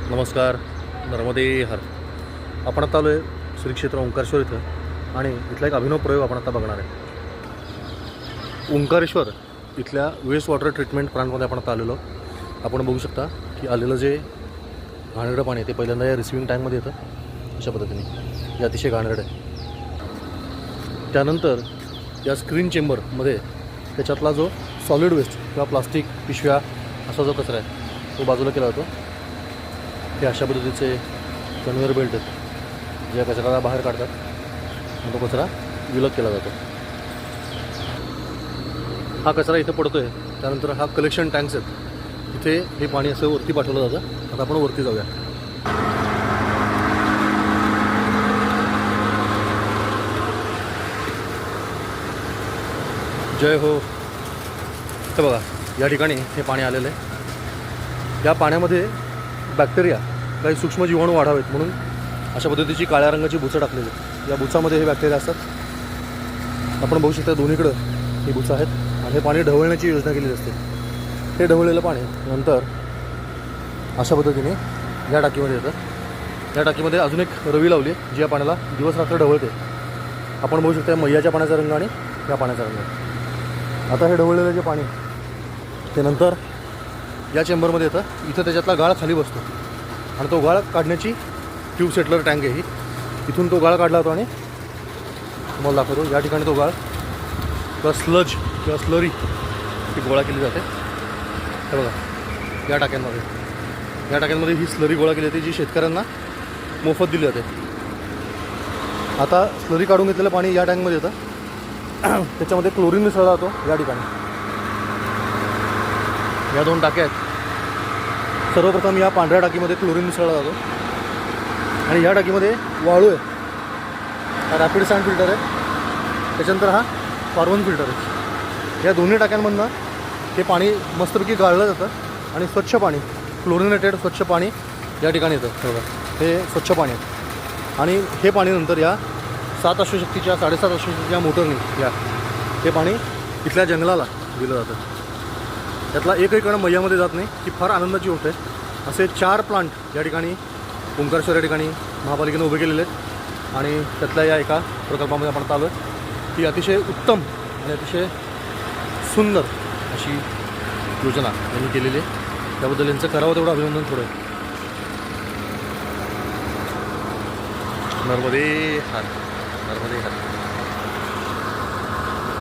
नमस्कार. नर्मदे हर. आपण आता आलो आहे श्री क्षेत्र ओंकारेश्वर इथं आणि इथला एक अभिनव प्रयोग आपण आता बघणार आहे. ओंकारेश्वर इथल्या वेस्ट वॉटर ट्रीटमेंट प्लांटमध्ये आपण आता आलेलो. आपण बघू शकता की आलेलं जे घाणेरडं पाणी आहे ते पहिल्यांदा या रिसिव्हिंग टँकमध्ये येतं अशा पद्धतीने. हे अतिशय घाणेरडं आहे. त्यानंतर या स्क्रीन चेंबरमध्ये त्याच्यातला जो सॉलिड वेस्ट किंवा प्लास्टिक पिशव्या असा जो कचरा आहे तो बाजूला केला जातो. हे अशा पद्धतीचे कन्व्हेअर बेल्ट आहेत जे कचऱ्याला बाहेर काढतात आणि तो कचरा विलग केला जातो. हा कचरा इथं पडतो आहे. त्यानंतर हा कलेक्शन टँक्स आहेत. इथे हे पाणी असं वरती पाठवलं जातं. आता आपण वरती जाऊया. जय हो. हे बघा या ठिकाणी हे पाणी आलेलं आहे. या पाण्यामध्ये बॅक्टेरिया काही सूक्ष्म जीवाणू वाढावेत म्हणून अशा पद्धतीची काळ्या रंगाची बुचं टाकलेली आहेत. या बुचामध्ये हे बॅक्टेरिया असतात. आपण बघू शकता दोन्हीकडं ही बुचं आहेत आणि हे पाणी ढवळण्याची योजना केलेली असते. हे ढवळलेलं पाणी नंतर अशा पद्धतीने या टाकीमध्ये येतं. या टाकीमध्ये अजून एक रवी लावली जी या पाण्याला दिवस रात्र ढवळते. आपण बघू शकता मैयाच्या पाण्याचा रंग आणि या पाण्याचा रंग. आता हे ढवळलेलं जे पाणी ते नंतर या चेंबरमध्ये येतं. इथं त्याच्यातला गाळ खाली बसतो आणि तो गाळ काढण्याची ट्यूब सेटलर टँक आहे ही. इथून तो गाळ काढला जातो आणि तुम्हाला दाखवतो. या ठिकाणी तो गाळ किंवा स्लज किंवा स्लरी ही गोळा केली जाते. हे बघा या टाक्यांमध्ये ही स्लरी गोळा केली जाते जी शेतकऱ्यांना मोफत दिली जाते. आता स्लरी काढून घेतलेलं पाणी या टँकमध्ये येतं. त्याच्यामध्ये क्लोरीन मिसळला जातो. या ठिकाणी या दोन टाक्या आहेत. सर्वप्रथम या पांढऱ्या टाकीमध्ये क्लोरीन मिसळला जातो आणि या टाकीमध्ये वाळू आहे. हा रॅपिड सँड फिल्टर आहे. त्याच्यानंतर हा कार्बन फिल्टर आहे. या दोन्ही टाक्यांमधनं हे पाणी मस्तपैकी गाळलं जातं आणि स्वच्छ पाणी क्लोरिनेटेड स्वच्छ पाणी या ठिकाणी येतं. बघा हे स्वच्छ पाणी आहे आणि हे पाणी नंतर या 7 अश्वशक्तीच्या 7.5 अश्वशक्तीच्या मोटरने हे पाणी इथल्या जंगलाला दिलं जातं. त्यातला एकही कण मैयामध्ये जात नाही. ही फार आनंदाची गोष्ट आहे. असे 4 प्लांट या ठिकाणी ओंकारेश्वर या ठिकाणी महापालिकेने उभे केलेले आहेत आणि त्यातल्या या एका प्रकल्पामध्ये आपण आलो आहे. ही अतिशय उत्तम आणि अतिशय सुंदर अशी योजना यांनी केलेली आहे. त्याबद्दल यांचं करावं तेवढं अभिनंदन थोडं आहे. नर्मदे हर. नर्मदे हर.